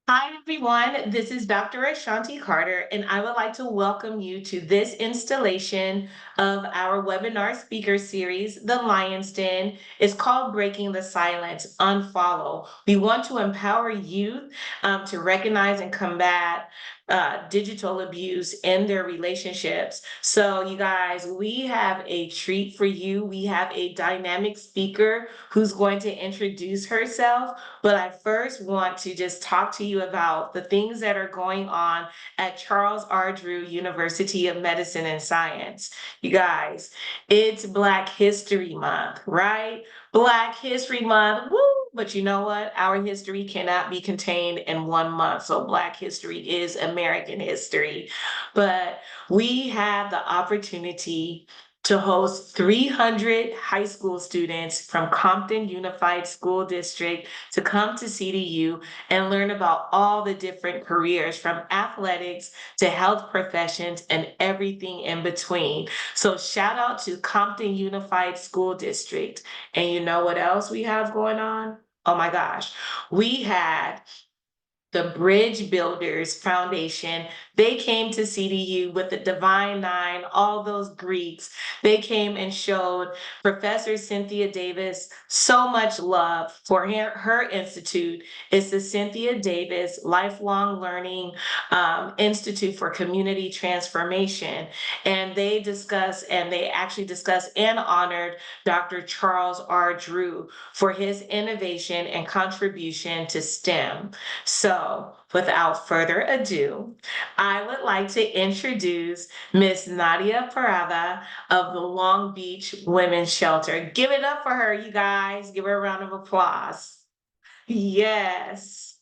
Hi, everyone. This is Dr. Ashanti Carter, and I would like to welcome you to this installation of our webinar speaker series, The Lion's Den. It's called Breaking the Silence, Unfollow. We want to empower youth to recognize and combat digital abuse in their relationships. So, you guys, we have a treat for you. We have a dynamic speaker who's going to introduce herself. But I first want to just talk to you about the things that are going on at Charles R. Drew University of Medicine and Science. You guys, it's Black History Month, right? Black History Month, woo! But you know what? Our history cannot be contained in 1 month. So Black history is American history. But we have the opportunity to host 300 high school students from Compton Unified School District to come to CDU and learn about all the different careers from athletics to health professions and everything in between. So shout out to Compton Unified School District. And you know what else we have going on? Oh my gosh. We had the Bridge Builders Foundation. They came to CDU with the Divine Nine, all those Greeks. They came and showed Professor Cynthia Davis so much love for her institute. It's the Cynthia Davis Lifelong Learning Institute for Community Transformation. And they actually discussed and honored Dr. Charles R. Drew for his innovation and contribution to STEM. So, without further ado, I would like to introduce Miss Nadia Parada of the Long Beach Women's Shelter. Give it up for her, you guys. Give her a round of applause. Yes.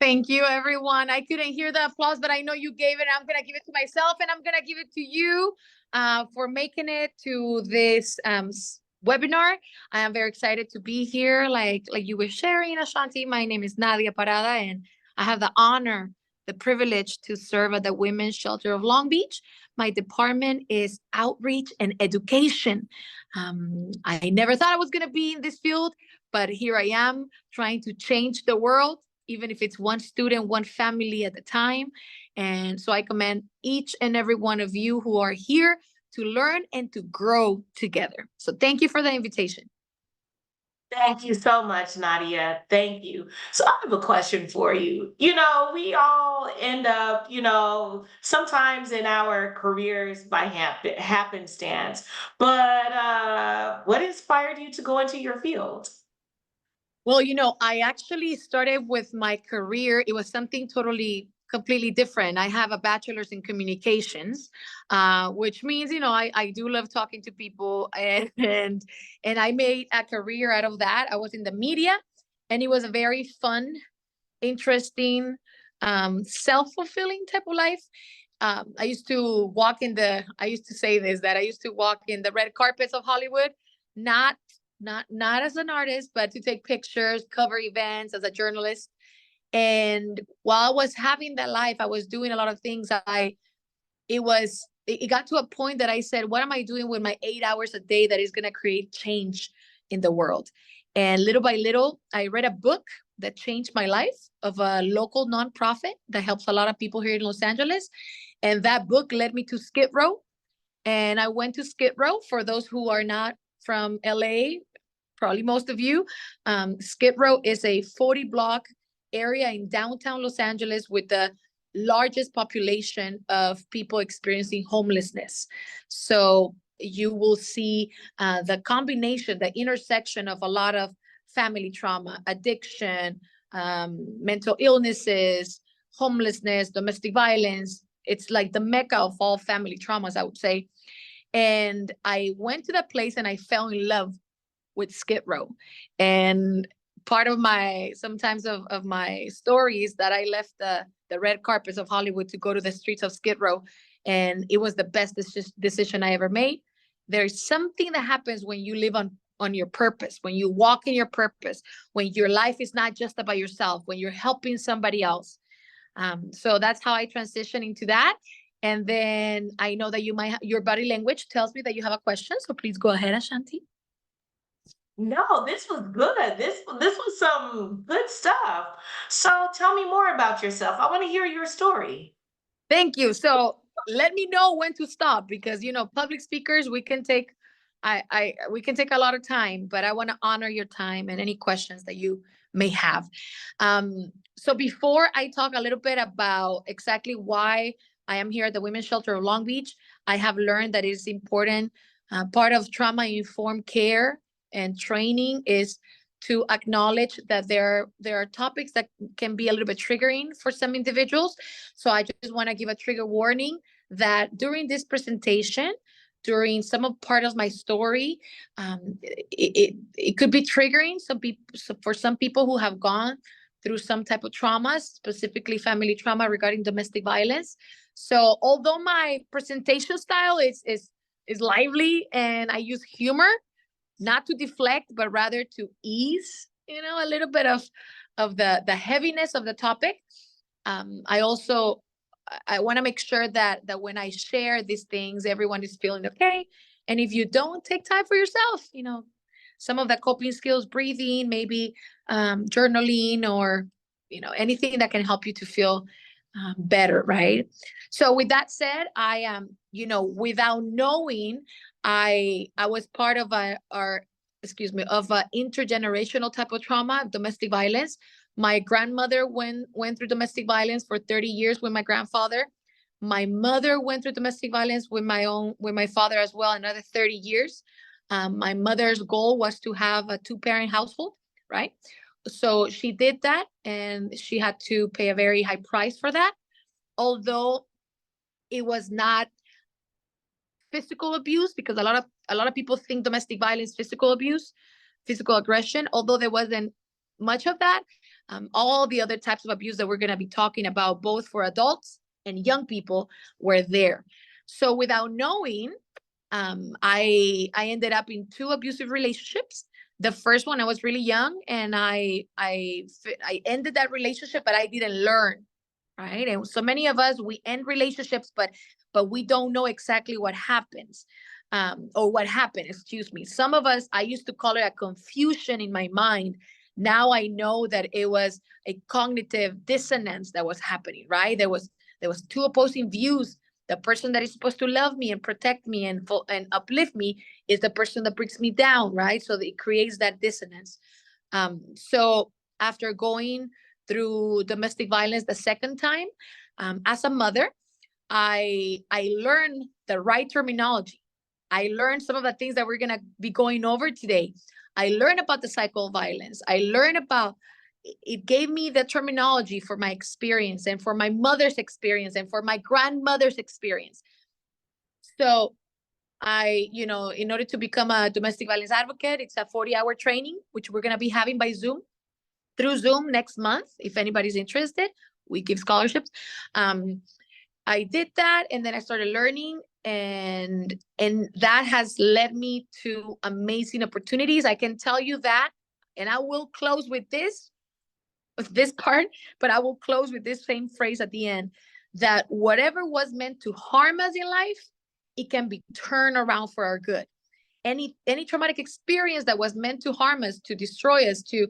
Thank you, everyone. I couldn't hear the applause, but I know you gave it. I'm going to give it to myself, and I'm going to give it to you for making it to this webinar. I am very excited to be here. Like you were sharing, Ashanti, my name is Nadia Parada, and I have the honor, the privilege to serve at the Women's Shelter of Long Beach. My department is outreach and education. I never thought I was going to be in this field, but here I am trying to change the world, even if it's one student, one family at a time. And so I commend each and every one of you who are here to learn and to grow together. So thank you for the invitation. Thank you so much, Nadia. Thank you. So I have a question for you. We all end up, sometimes in our careers by happenstance. But what inspired you to go into your field? Well, I actually started with my career. It was something totally, completely different. I have a bachelor's in communications, which means, I do love talking to people, and I made a career out of that. I was in the media, and it was a very fun, interesting, self-fulfilling type of life. I used to say this, that I used to walk in the red carpets of Hollywood, not not as an artist, but to take pictures, cover events as a journalist. And while I was having that life, I was doing a lot of things. It got to a point that I said, what am I doing with my 8 hours a day that is going to create change in the world? And little by little, I read a book that changed my life, of a local nonprofit that helps a lot of people here in Los Angeles. And that book led me to Skid Row. And I went to Skid Row. For those who are not from LA, probably most of you, Skid Row is a 40-block area in downtown Los Angeles with the largest population of people experiencing homelessness. So you will see the combination, the intersection of a lot of family trauma, addiction, mental illnesses, homelessness, domestic violence. It's like the mecca of all family traumas, I would say. And I went to that place and I fell in love with Skid Row. And part of my story is that I left the red carpets of Hollywood to go to the streets of Skid Row. And it was the best decision I ever made. There's something that happens when you live on your purpose, when you walk in your purpose, when your life is not just about yourself, when you're helping somebody else. So that's how I transition into that. And then I know that your body language tells me that you have a question. So please go ahead, Ashanti. No, this was good. This was some good stuff. So tell me more about yourself. I want to hear your story. Thank you. So let me know when to stop because public speakers we can take I we can take a lot of time, but I want to honor your time and any questions that you may have. So before I talk a little bit about exactly why I am here at the Women's Shelter of Long Beach, I have learned that it is important. Part of trauma informed care and training is to acknowledge that there are topics that can be a little bit triggering for some individuals. So I just want to give a trigger warning that during this presentation, during some of part of my story, it could be triggering some people, so for some people who have gone through some type of trauma, specifically family trauma regarding domestic violence. So although my presentation style is lively and I use humor, not to deflect, but rather to ease, a little bit of the heaviness of the topic. I also I want to make sure that when I share these things, everyone is feeling okay. And if you don't take time for yourself, some of the coping skills, breathing, maybe journaling, or anything that can help you to feel better, right? So with that said, I am, without knowing, I was part of a intergenerational type of trauma, domestic violence. My grandmother went through domestic violence for 30 years with my grandfather. My mother went through domestic violence with my father as well, another 30 years. My mother's goal was to have a two-parent household, right? So she did that, and she had to pay a very high price for that. Although it was not physical abuse, because a lot of people think domestic violence, physical abuse, physical aggression, although there wasn't much of that. All the other types of abuse that we're going to be talking about, both for adults and young people, were there. So without knowing, I ended up in two abusive relationships. The first one, I was really young, and I ended that relationship, but I didn't learn, right? And so many of us, we end relationships, but we don't know exactly what happens, or what happened. Excuse me. Some of us, I used to call it a confusion in my mind. Now I know that it was a cognitive dissonance that was happening. Right? There was two opposing views. The person that is supposed to love me and protect me and uplift me is the person that brings me down. Right? So it creates that dissonance. So after going through domestic violence the second time, as a mother, I learned the right terminology. I learned some of the things that we're gonna be going over today. I learned about the cycle of violence. I learned about it gave me the terminology for my experience and for my mother's experience and for my grandmother's experience. So in order to become a domestic violence advocate, it's a 40-hour training, which we're gonna be having by Zoom through Zoom next month. If anybody's interested, we give scholarships. I did that, and then I started learning, and that has led me to amazing opportunities. I can tell you that, and I will close with this part, but I will close with this same phrase at the end, that whatever was meant to harm us in life, it can be turned around for our good. Any traumatic experience that was meant to harm us, to destroy us, to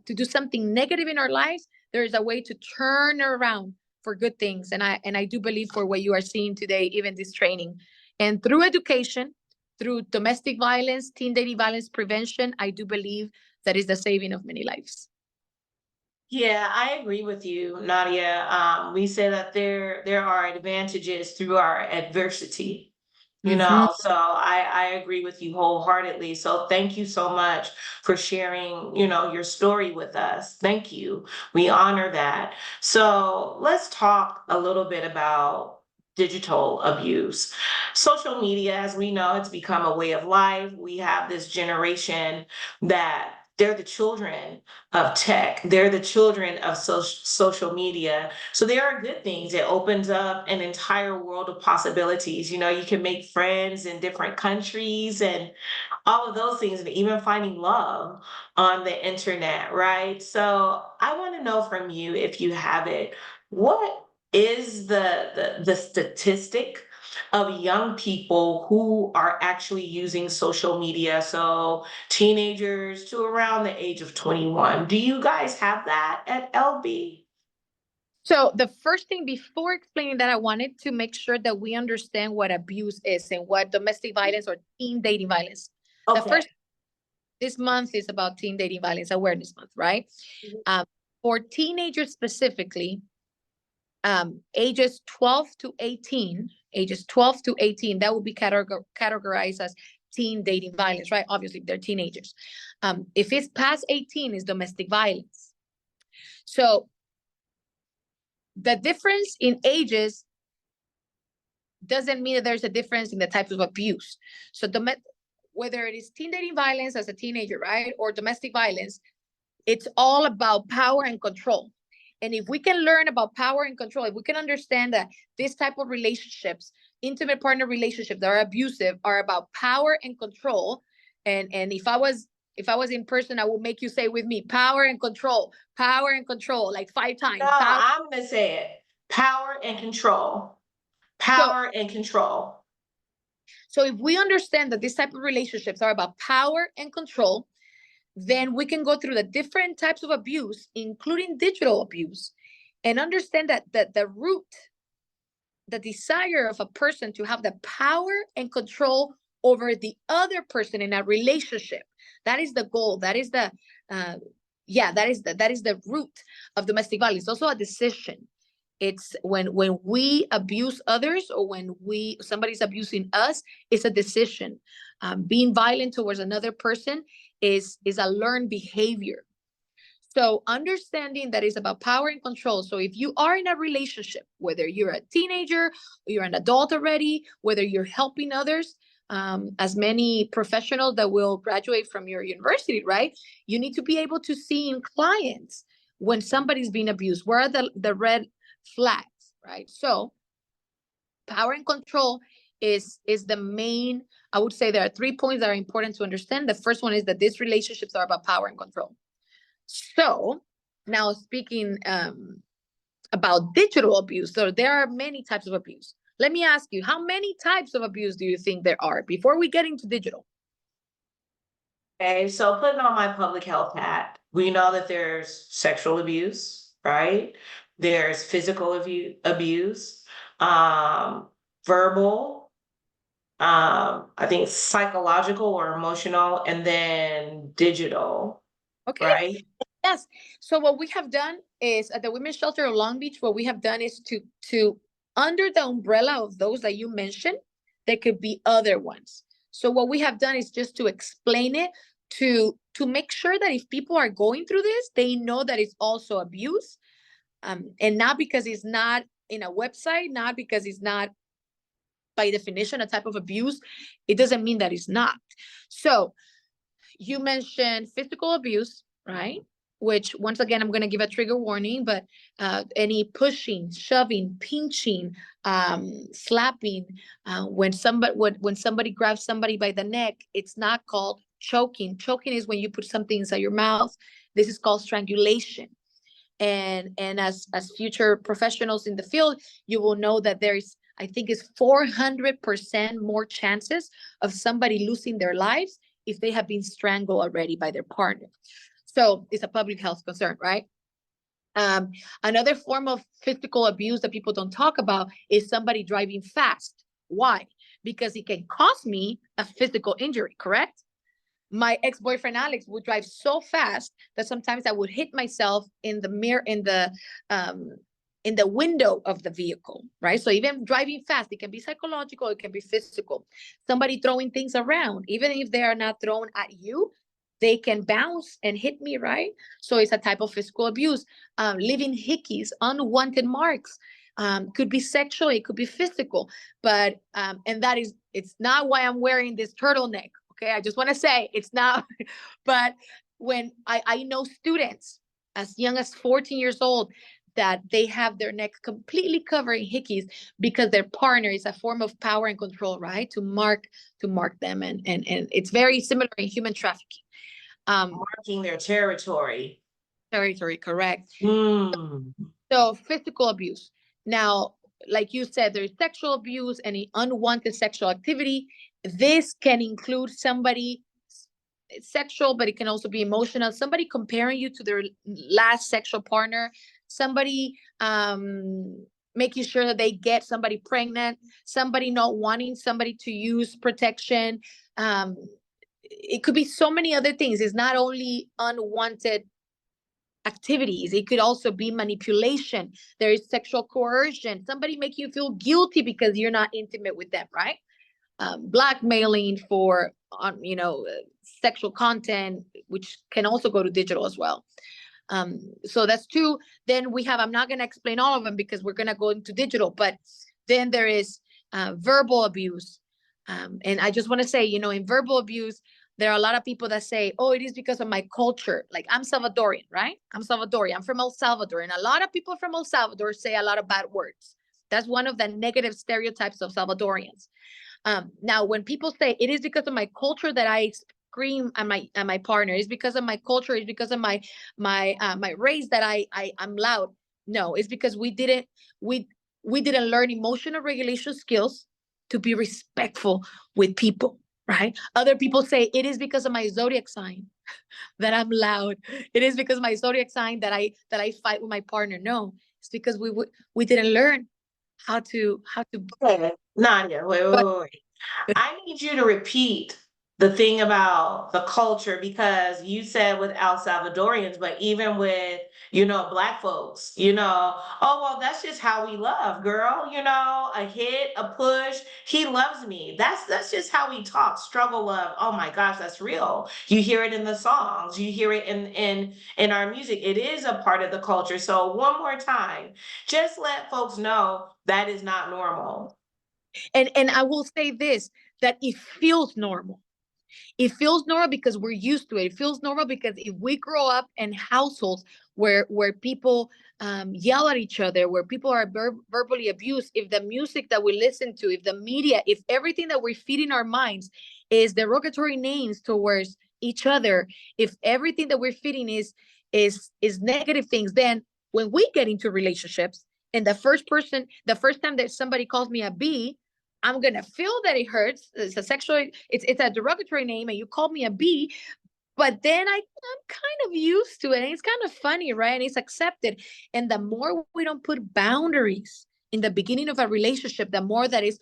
do something negative in our lives, there is a way to turn around for good things. And I do believe for what you are seeing today, even this training, and through education, through domestic violence, teen dating violence prevention, I do believe that is the saving of many lives. Yeah, I agree with you, Nadia. We say that there are advantages through our adversity. Mm-hmm. So I agree with you wholeheartedly. So thank you so much for sharing, your story with us. Thank you. We honor that. So let's talk a little bit about digital abuse. Social media, as we know, it's become a way of life. We have this generation that they're the children of tech. They're the children of social media. So there are good things. It opens up an entire world of possibilities. You can make friends in different countries and all of those things, and even finding love on the internet, right? So I want to know from you, if you have it, what is the statistic of young people who are actually using social media. So teenagers to around the age of 21. Do you guys have that at LB? So the first thing before explaining that, I wanted to make sure that we understand what abuse is and what domestic violence or teen dating violence. The Okay. first, this month is about teen dating violence awareness month, right? Um, for teenagers specifically, ages 12 to 18, that would be categorized as teen dating violence, right? Obviously, they're teenagers. If it's past 18, is domestic violence. So the difference in ages doesn't mean that there's a difference in the types of abuse. So whether it is teen dating violence as a teenager, right, or domestic violence, it's all about power and control. And if we can learn about power and control, if we can understand that this type of relationships, intimate partner relationships that are abusive, are about power and control. And if I was in person, I would make you say with me, power and control, like 5 times. No, Power. I'm going to say it. Power and control. So Power and control. so if we understand that this type of relationships are about power and control, then we can go through the different types of abuse, including digital abuse, and understand that the root, the desire of a person to have the power and control over the other person in a relationship. That is the goal. That is the that is the root of domestic violence. It's also a decision. It's when we abuse others, or when somebody's abusing us, it's a decision. Being violent towards another person is a learned behavior. So understanding that is about power and control. So if you are in a relationship, whether you're a teenager or you're an adult already, whether you're helping others, as many professionals that will graduate from your university, right? You need to be able to see in clients when somebody's being abused. Where are the red flags, right? So power and control is the main. I would say there are 3 points that are important to understand. The first one is that these relationships are about power and control. So now speaking about digital abuse, so there are many types of abuse. Let me ask you, how many types of abuse do you think there are before we get into digital? Okay, so putting on my public health hat, we know that there's sexual abuse, right? There's physical abuse, um, verbal, I think psychological or emotional, and then digital, Okay. right? Yes. So what we have done is at the Women's Shelter of Long Beach, what we have done is to under the umbrella of those that you mentioned, there could be other ones. So what we have done is just to explain it, to make sure that if people are going through this, they know that it's also abuse, and not because it's not in a website, not because it's not by definition a type of abuse, it doesn't mean that it's not. So you mentioned physical abuse, right? Which, once again, I'm going to give a trigger warning, but any pushing, shoving, pinching, slapping, when somebody grabs somebody by the neck, it's not called choking. Choking is when you put something inside your mouth. This is called strangulation. And as future professionals in the field, you will know that there's, I think it's 400% more chances of somebody losing their lives if they have been strangled already by their partner. So it's a public health concern, right? Another form of physical abuse that people don't talk about is somebody driving fast. Why? Because it can cause me a physical injury, correct? My ex-boyfriend Alex would drive so fast that sometimes I would hit myself in the mirror, in the window of the vehicle, right? So even driving fast, it can be psychological, it can be physical. Somebody throwing things around, even if they are not thrown at you, they can bounce and hit me, right? So it's a type of physical abuse. Leaving hickeys, unwanted marks, could be sexual, it could be physical, but and that is, it's not why I'm wearing this turtleneck. Okay, I just want to say it's not, but when I know students as young as 14 years old that they have their neck completely covered in hickeys because their partner is a form of power and control, right? To mark them, and it's very similar in human trafficking. Marking their territory. Territory, correct. Mm. So physical abuse. Now, like you said, there's sexual abuse, any unwanted sexual activity. This can include somebody sexual, but it can also be emotional. Somebody comparing you to their last sexual partner, somebody making sure that they get somebody pregnant, somebody not wanting somebody to use protection. Um, it could be so many other things. It's not only unwanted activities. It could also be manipulation. There is sexual coercion. Somebody make you feel guilty because you're not intimate with them, right? Blackmailing for sexual content, which can also go to digital as well. So that's two. Then we have, I'm not going to explain all of them because we're going to go into digital, but then there is verbal abuse. And I just want to say, in verbal abuse, there are a lot of people that say, oh, it is because of my culture. Like, I'm Salvadorian, right? I'm Salvadorian. I'm from El Salvador. And a lot of people from El Salvador say a lot of bad words. That's one of the negative stereotypes of Salvadorians. Now, when people say it is because of my culture that I scream at my partner, it's because of my culture, it's because of my race that I'm loud. No, it's because we didn't learn emotional regulation skills to be respectful with people, right? Other people say it is because of my zodiac sign that I'm loud. It is because my zodiac sign that I fight with my partner. No, it's because we didn't learn how to. Okay, Nadia, wait, wait, But wait, wait. I need you to repeat the thing about the culture because you said with El Salvadorians, but even with, Black folks, oh, well, that's just how we love, girl, a hit, a push. He loves me. That's just how we talk. Struggle love. Oh my gosh, that's real. You hear it in the songs. You hear it in our music. It is a part of the culture. So one more time, just let folks know that is not normal. and I will say this, that it feels normal. It feels normal because we're used to it. It feels normal because if we grow up in households where people yell at each other, where people are verbally abused, if the music that we listen to, if the media, if everything that we're feeding our minds is derogatory names towards each other, if everything that we're feeding is negative things, then when we get into relationships and the first time that somebody calls me a B, I'm gonna feel that it hurts. It's a sexual, it's a derogatory name, and you called me a B, but then I'm kind of used to it. And it's kind of funny, right? And it's accepted. And the more we don't put boundaries in the beginning of a relationship, the more that is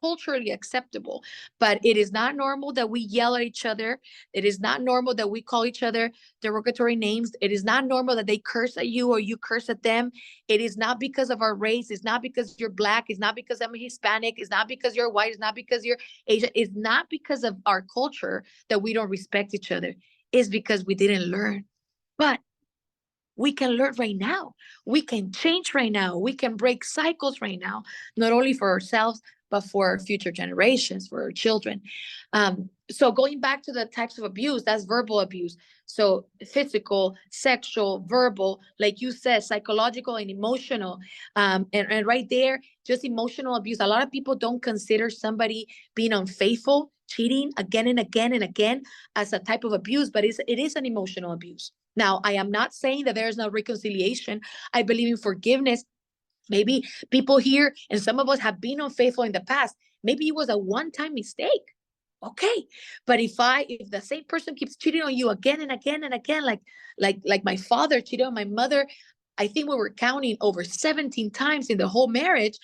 culturally acceptable. But it is not normal that we yell at each other. It is not normal that we call each other derogatory names. It is not normal that they curse at you or you curse at them. It is not because of our race. It's not because you're Black. It's not because I'm Hispanic. It's not because you're white. It's not because you're Asian. It's not because of our culture that we don't respect each other. It's because we didn't learn. But we can learn right now. We can change right now. We can break cycles right now, not only for ourselves, but for our future generations, for our children. So going back to the types of abuse, that's verbal abuse. So physical, sexual, verbal, like you said, psychological and emotional. And right there, just emotional abuse. A lot of people don't consider somebody being unfaithful, cheating again and again and again as a type of abuse, but it is an emotional abuse. Now, I am not saying that there is no reconciliation. I believe in forgiveness. Maybe people here and some of us have been unfaithful in the past. Maybe it was a one-time mistake. Okay. But if the same person keeps cheating on you again and again and again, like my father cheated on my mother, I think we were counting over 17 times in the whole marriage.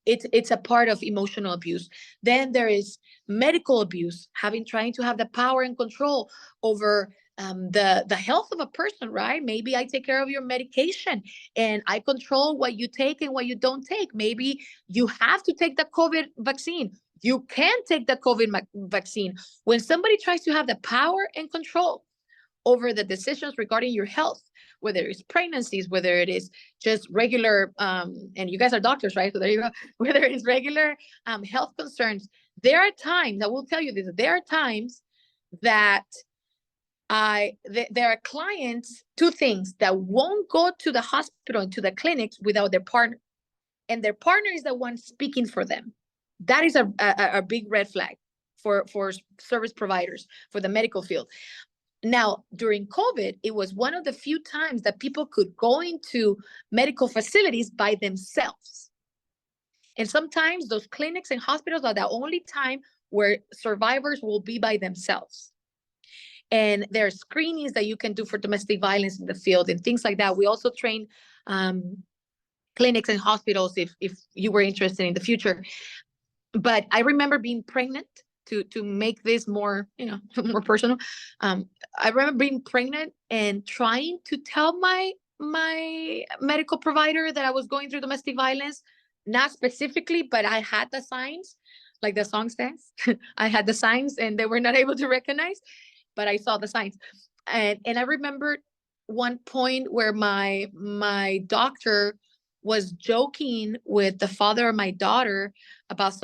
It's a part of emotional abuse. Then there is medical abuse, trying to have the power and control over the health of a person, right? Maybe I take care of your medication and I control what you take and what you don't take. Maybe you have to take the COVID vaccine. You can take the COVID vaccine. When somebody tries to have the power and control over the decisions regarding your health, whether it's pregnancies, whether it is just regular, and you guys are doctors, right? So there you go. Whether it's regular health concerns, there are times, I will tell you this, there are times that there are clients, two things, that won't go to the hospital and to the clinics without their partner. And their partner is the one speaking for them. That is a big red flag for service providers, for the medical field. Now, during COVID, it was one of the few times that people could go into medical facilities by themselves. And sometimes those clinics and hospitals are the only time where survivors will be by themselves. And there are screenings that you can do for domestic violence in the field and things like that. We also train clinics and hospitals if you were interested in the future. But I remember being pregnant, to make this more, more personal. I remember being pregnant and trying to tell my medical provider that I was going through domestic violence, not specifically, but I had the signs, like the song says. I had the signs and they were not able to recognize, but I saw the signs. And I remember one point where my doctor was joking with the father of my daughter about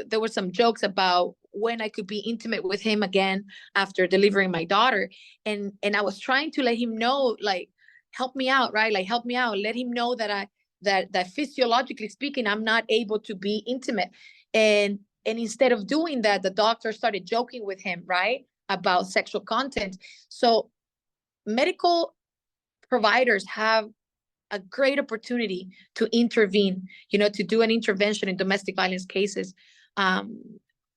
there were some jokes about when I could be intimate with him again after delivering my daughter. And I was trying to let him know, like, help me out, right? Like, help me out. Let him know that physiologically speaking, I'm not able to be intimate. And instead of doing that, the doctor started joking with him, right? About sexual content. So medical providers have a great opportunity to intervene, to do an intervention in domestic violence cases. Um,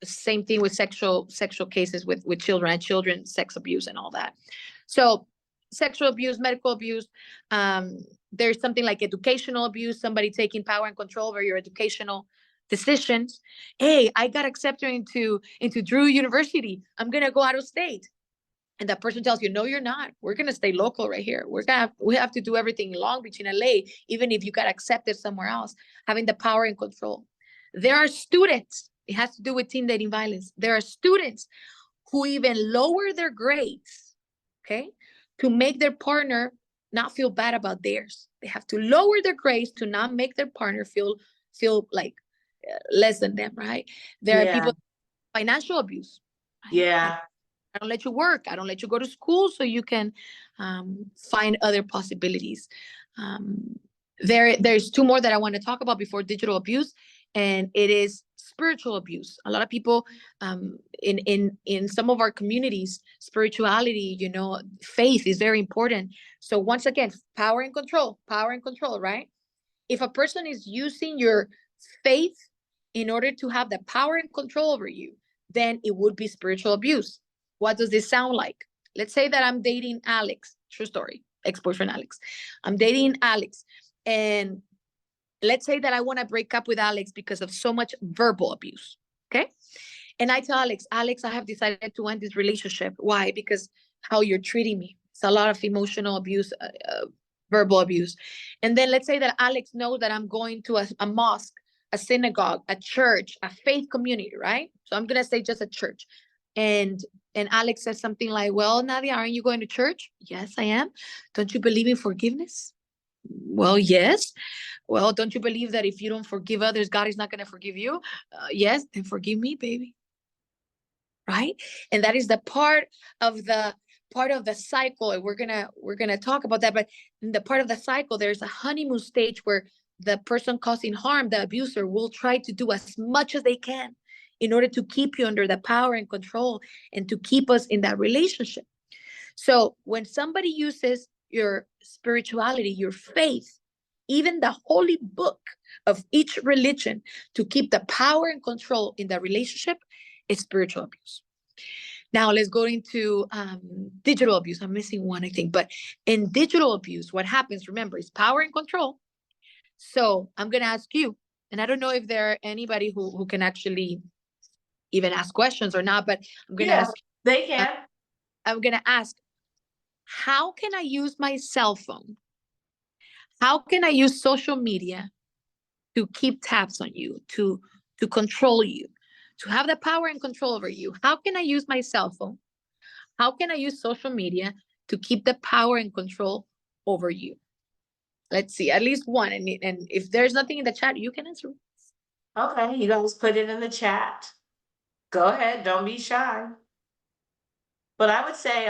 Same thing with sexual cases with children and children sex abuse and all that. So sexual abuse, medical abuse, there's something like educational abuse, somebody taking power and control over your educational decisions. Hey, I got accepted into Drew University. I'm gonna go out of state. And that person tells you, no, you're not. We're going to stay local right here. We have to do everything in Long Beach in LA, even if you got accepted somewhere else, having the power and control. There are students, it has to do with teen dating violence. There are students who even lower their grades, okay, to make their partner not feel bad about theirs. They have to lower their grades to not make their partner feel like less than them, right? There are Yeah. people, financial abuse, right? Like, Yeah. I don't let you work. I don't let you go to school so you can find other possibilities. There's two more that I want to talk about before digital abuse, and it is spiritual abuse. A lot of people in some of our communities, spirituality, faith is very important. So once again, power and control, right? If a person is using your faith in order to have the power and control over you, then it would be spiritual abuse. What does this sound like? Let's say that I'm dating Alex, true story, ex-boyfriend Alex. I'm dating Alex, and let's say that I want to break up with Alex because of so much verbal abuse. Okay. And I tell Alex, I have decided to end this relationship. Why? Because how you're treating me. It's a lot of emotional abuse, verbal abuse. And then let's say that Alex knows that I'm going to a mosque, a synagogue, a church, a faith community, right? So I'm going to say just a church. And Alex says something like, well, Nadia, aren't you going to church? Yes, I am. Don't you believe in forgiveness? Well, yes. Well, don't you believe that if you don't forgive others, God is not going to forgive you? Yes, then forgive me, baby. Right? And that is the of the part of the cycle. And we're gonna talk about that. But in the part of the cycle, there's a honeymoon stage where the person causing harm, the abuser, will try to do as much as they can in order to keep you under the power and control and to keep us in that relationship. So when somebody uses your spirituality, your faith, even the holy book of each religion to keep the power and control in the relationship, it's spiritual abuse. Now let's go into digital abuse. I'm missing one, I think. But in digital abuse, what happens, remember, is power and control. So I'm going to ask you, and I don't know if there are anybody who can actually even ask questions or not, but I'm going to Yeah, ask, they uh, can. I'm going to ask, how can I use my cell phone? How can I use social media to keep tabs on you, to control you, to have the power and control over you? How can I use my cell phone? How can I use social media to keep the power and control over you? Let's see, at least one. And if there's nothing in the chat, you can answer. Okay, you guys put it in the chat. Go ahead, don't be shy. But I would say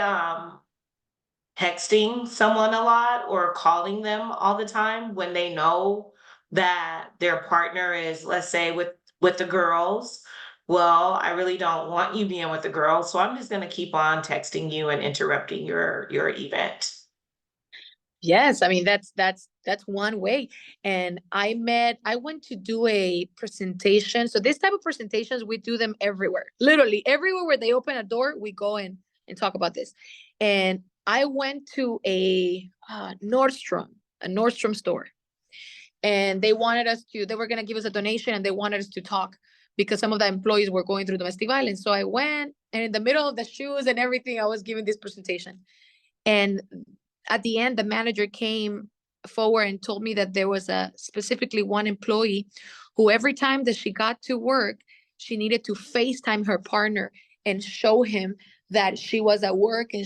texting someone a lot or calling them all the time when they know that their partner is, let's say, with the girls. Well, I really don't want you being with the girls, so I'm just going to keep on texting you and interrupting your event. Yes, I mean that's one way. And I went to do a presentation. So this type of presentations, we do them everywhere. Literally everywhere where they open a door, we go in and talk about this. And I went to a Nordstrom store, and they were going to give us a donation, and they wanted us to talk because some of the employees were going through domestic violence. So I went, and in the middle of the shoes and everything, I was giving this presentation. And at the end, the manager came forward and told me that there was a specifically one employee who every time that she got to work, she needed to FaceTime her partner and show him that she was at work, and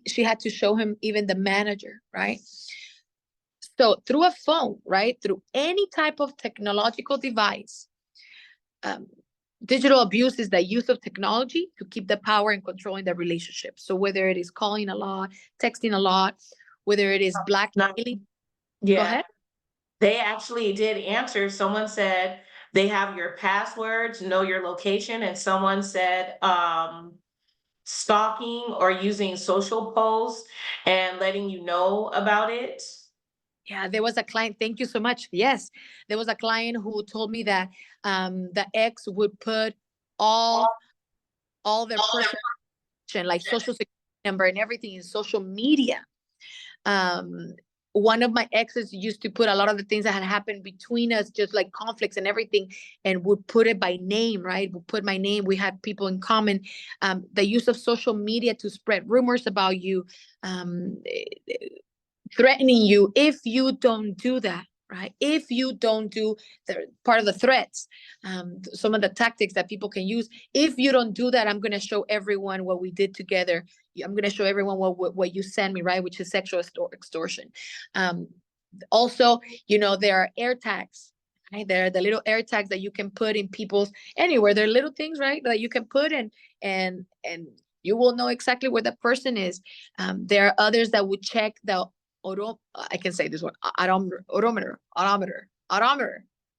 she had to show him even the manager, right? So through a phone, right, through any type of technological device, um, digital abuse is the use of technology to keep the power and controlling the relationship. So whether it is calling a lot, texting a lot, whether it is Not, blackmailing, go yeah, ahead. they actually did answer. Someone said they have your passwords, know your location, and someone said stalking or using social posts and letting you know about it. Yeah, there was a client. Thank you so much. Yes, there was a client who told me that the ex would put all all their personal, like social security number and everything, in social media. um One of my exes used to put a lot of the things that had happened between us, just like conflicts and everything, and would put it by name, right? Would put my name. We had people in common. The use of social media to spread rumors about you, um threatening you if you don't do that, right? If you don't do the part of the threats, some of the tactics that people can use. If you don't do that, I'm going to show everyone what we did together. I'm going to show everyone what you send me, right? Which is sexual extortion. um, Also, there are air tags, right? There are the little air tags that you can put in people's anywhere. They're little things, right, that you can put in, and you will know exactly where the person is. There are others that would check the I can say this one, odometer.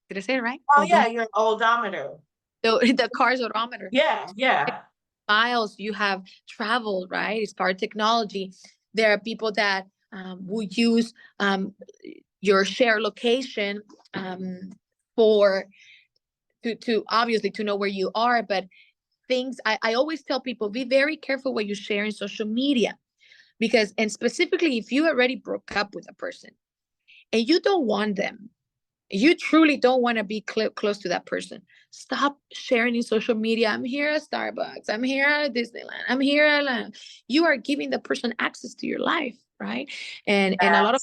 Did I say it right? Oh yeah, your odometer. The car's odometer. Yeah, yeah. Miles you have traveled, right? It's part of technology. There are people that will use your share location, um, for to obviously to know where you are. But I always tell people, be very careful what you share in social media, because, and specifically if you already broke up with a person and you don't want them, you truly don't want to be close to that person, stop sharing in social media. I'm here at Starbucks, I'm here at Disneyland, I'm here at you are giving the person access to your life, right? And Yes. a lot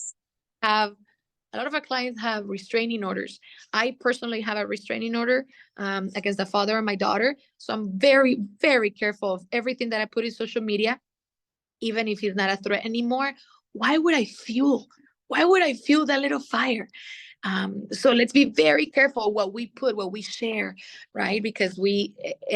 of our clients have restraining orders. I personally have a restraining order against the father of my daughter, so I'm very very careful of everything that I put in social media, even if he's not a threat anymore. Why would I fuel? Why would I fuel that little fire? So let's be very careful what we put, what we share, right? Because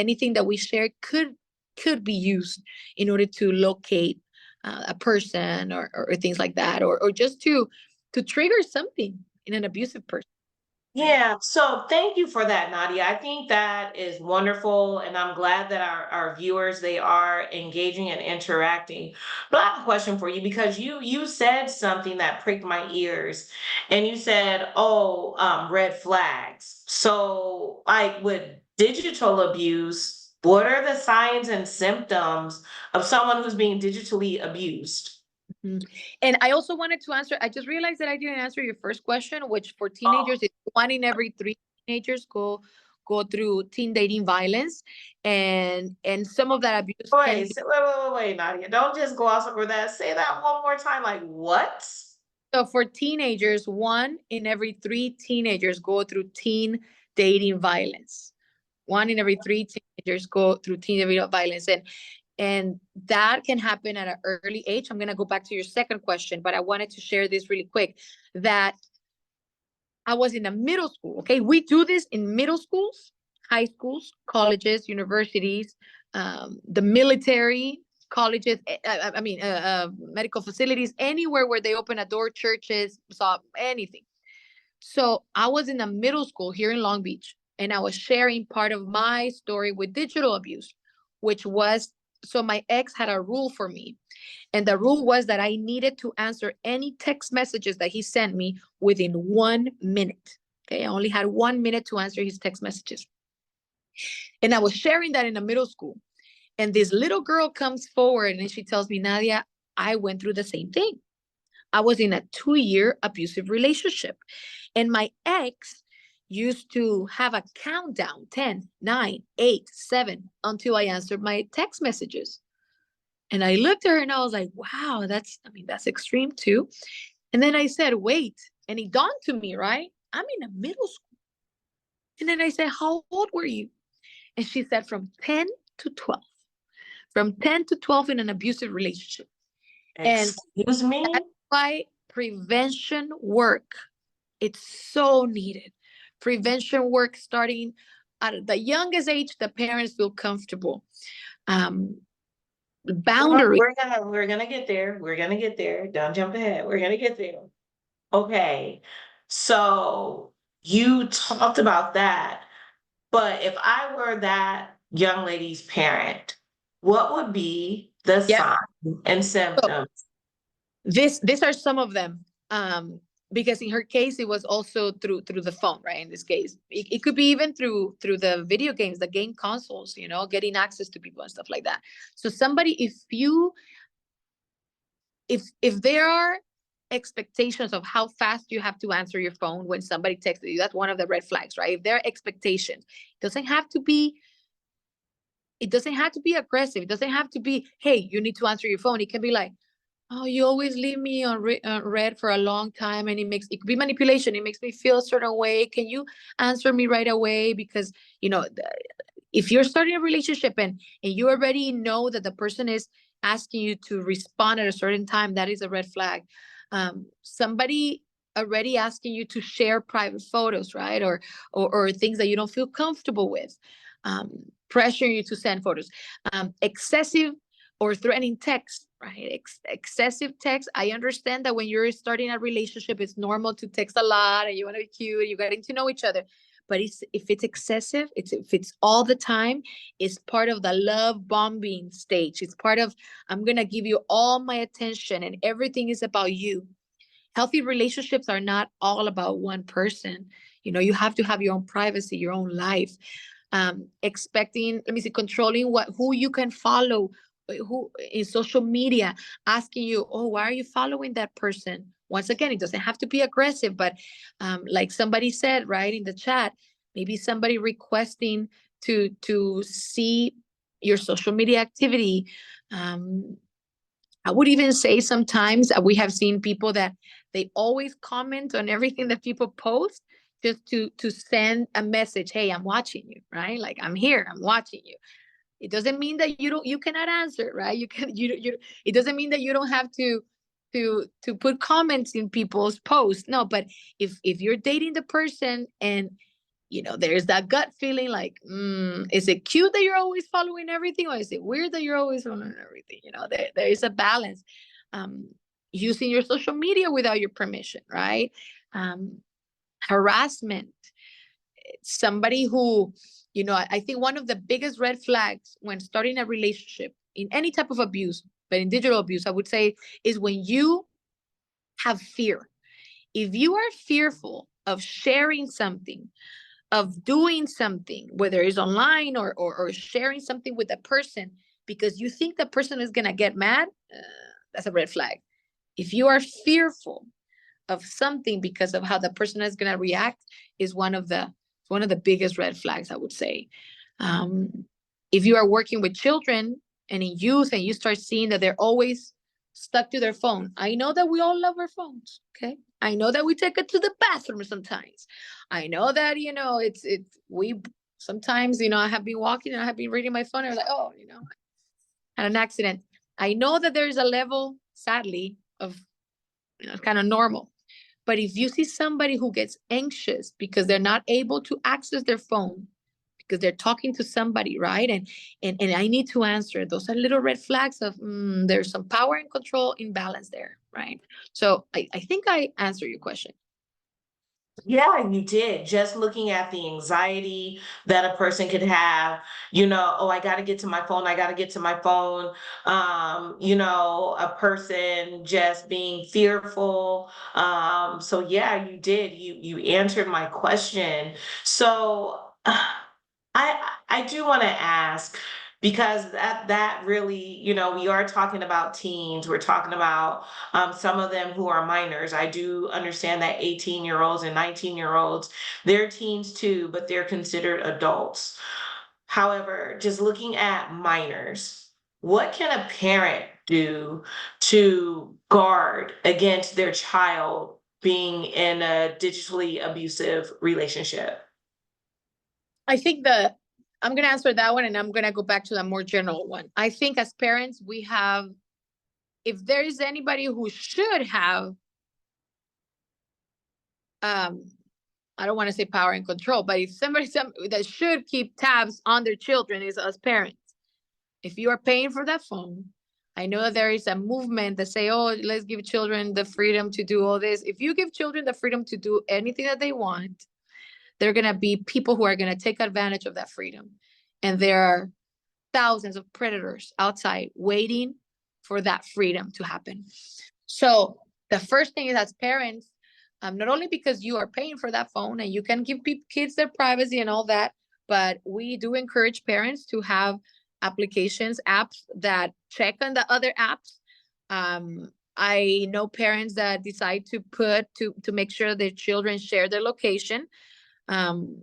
anything that we share could be used in order to locate a person, or things like that, or just to trigger something in an abusive person, right? Yeah, so thank you for that, Nadia. I think that is wonderful, and I'm glad that our viewers they are engaging and interacting. But I have a question for you because you said something that pricked my ears, and you said, "Oh, red flags." So, like with digital abuse, what are the signs and symptoms of someone who's being digitally abused? Mhm. And I also wanted to answer, I just realized that I didn't answer your first question, which for Oh, teenagers is one in every three teenagers go through teen dating violence. And some of that abuse can wait, be. wait, Nadia. Don't just gloss over that. Say that one more time. Like what? So for teenagers, one in every three teenagers go through teen dating violence. One in every three teenagers go through teen dating violence. And that can happen at an early age. I'm going to go back to your second question, but I wanted to share this really quick, that I was in a middle school. Okay, we do this in middle schools, high schools, colleges, universities, the military, colleges. Medical facilities, anywhere where they open a door, churches, saw anything. So I was in a middle school here in Long Beach, and I was sharing part of my story with digital abuse, which was So my ex had a rule for me. And the rule was that I needed to answer any text messages that he sent me within 1 minute. Okay. I only had 1 minute to answer his text messages. And I was sharing that in the middle school. And this little girl comes forward and she tells me, Nadia, I went through the same thing. I was in a 2-year abusive relationship. And my ex used to have a countdown 10, 9, 8, 7 until I answered my text messages. And I looked at her and I was like, wow, that's extreme too. And then I said, wait. And it dawned to me, right? I'm in a middle school. And then I said, how old were you? And she said, from 10 to 12. From 10 to 12 in an abusive relationship. And Excuse me? that's why prevention work, it's so needed. Prevention work starting at the youngest age, the parents feel comfortable. Um, Well, boundary. we're gonna get there. We're gonna get there. Don't jump ahead. We're gonna get there. Okay. So you talked about that, but if I were that young lady's parent, what would be the Yep. signs and So symptoms? these are some of them. Because in her case, it was also through the phone, right? In this case, it could be even through the video games, the game consoles, getting access to people and stuff like that. So somebody, if there are expectations of how fast you have to answer your phone when somebody texts you, that's one of the red flags, right? If there are expectations, it doesn't have to be aggressive. It doesn't have to be, hey, you need to answer your phone. It can be like, oh, you always leave me on read for a long time, and it could be manipulation. It makes me feel a certain way. Can you answer me right away? Because if you're starting a relationship and you already know that the person is asking you to respond at a certain time, that is a red flag. Somebody already asking you to share private photos, right? Or things that you don't feel comfortable with, pressuring you to send photos, excessive or threatening text, right? Excessive text. I understand that when you're starting a relationship, it's normal to text a lot and you want to be cute, you're getting to know each other. But if it's excessive, if it's all the time, it's part of the love bombing stage. It's part of, I'm going to give you all my attention and everything is about you. Healthy relationships are not all about one person. You have to have your own privacy, your own life. Expecting, let me see, controlling who you can follow, who in social media, asking you, oh, why are you following that person? Once again, it doesn't have to be aggressive, but like somebody said, right, in the chat, maybe somebody requesting to see your social media activity. I would even say sometimes we have seen people that they always comment on everything that people post just to send a message. Hey, I'm watching you, right? Like, I'm here, I'm watching you. It doesn't mean that you cannot answer, right? It doesn't mean that you don't have to put comments in people's posts. No, but if you're dating the person and there's that gut feeling like, is it cute that you're always following everything, or is it weird that you're always following everything? There is a balance. Um, Using your social media without your permission, right? Harassment. Somebody who, I think one of the biggest red flags when starting a relationship in any type of abuse, but in digital abuse, I would say, is when you have fear. If you are fearful of sharing something, of doing something, whether it's online or sharing something with a person because you think the person is going to get mad, that's a red flag. If you are fearful of something because of how the person is going to react, is one of the biggest red flags, I would say. Um, if you are working with children and in youth and you start seeing that they're always stuck to their phone, I know that we all love our phones. Okay. I know that we take it to the bathroom sometimes. I know that, we sometimes, I have been walking and I have been reading my phone and I'm like, oh, had an accident. I know that there's a level, sadly, of, kind of normal. But if you see somebody who gets anxious because they're not able to access their phone, because they're talking to somebody, right? And I need to answer, those are little red flags of there's some power and control imbalance there, right? So I think I answered your question. Yeah, you did. Just looking at the anxiety that a person could have, you know, oh, I got to get to my phone. I got to get to my phone. You know, a person just being fearful. So yeah, you did. You answered my question. So I do want to ask because that really, you know, we are talking about teens. We're talking about some of them who are minors. I do understand that 18-year-olds and 19-year-olds, they're teens too, but they're considered adults. However, just looking at minors, what can a parent do to guard against their child being in a digitally abusive relationship? I think I'm going to answer that one and I'm going to go back to the more general one. I think as parents, we have, if there is anybody who should have, um, I don't want to say power and control, but if some that should keep tabs on their children is us parents. If you are paying for that phone, I know that there is a movement that say, oh, let's give children the freedom to do all this. If you give children the freedom to do anything that they want, there are going to be people who are going to take advantage of that freedom. And there are thousands of predators outside waiting for that freedom to happen. So the first thing is, as parents, not only because you are paying for that phone and you can give kids their privacy and all that, but we do encourage parents to have applications, apps that check on the other apps. I know parents that decide to make sure their children share their location. um,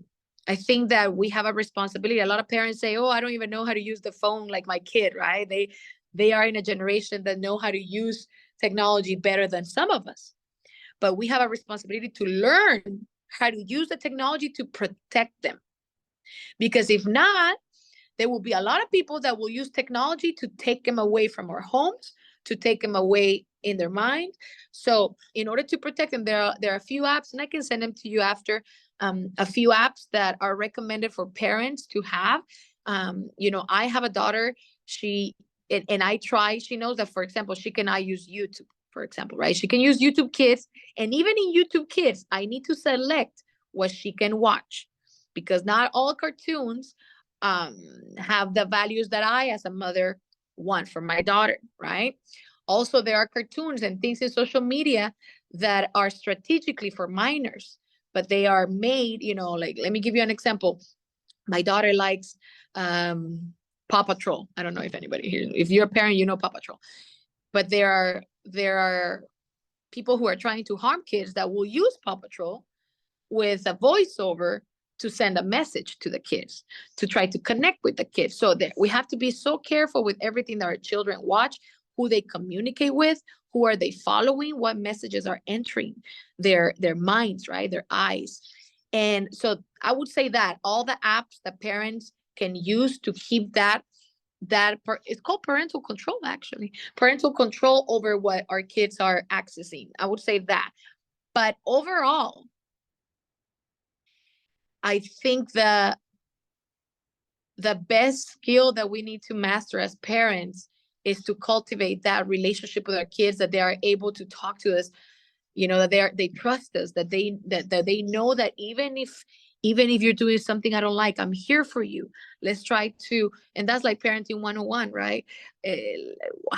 I think that we have a responsibility. A lot of parents say, "Oh, I don't even know how to use the phone like my kid," right? They are in a generation that know how to use technology better than some of us. But we have a responsibility to learn how to use the technology to protect them. Because if not, there will be a lot of people that will use technology to take them away from our homes, to take them away in their mind. So, in order to protect them, there are a few apps, and I can send them to you after. A few apps that are recommended for parents to have. I have a daughter. She and I try. She knows that, for example, she cannot use YouTube. For example, right? She can use YouTube Kids, and even in YouTube Kids, I need to select what she can watch because not all cartoons um, have the values that I, as a mother, want for my daughter, right? Also, there are cartoons and things in social media that are strategically for minors, but they are made, like, let me give you an example. My daughter likes Paw Patrol. I don't know if anybody here, if you're a parent, you know Paw Patrol. But there are people who are trying to harm kids that will use Paw Patrol with a voiceover to send a message to the kids, to try to connect with the kids. So that we have to be so careful with everything that our children watch, who they communicate with, who are they following, what messages are entering their minds, right? Their eyes. And so I would say that all the apps that parents can use to keep it's called parental control, actually. Parental control over what our kids are accessing. I would say that. But overall, I think the best skill that we need to master as parents is to cultivate that relationship with our kids, that they are able to talk to us, that they trust us, that they know that even if you're doing something I don't like, I'm here for you. Let's try to, and that's like parenting 101, right?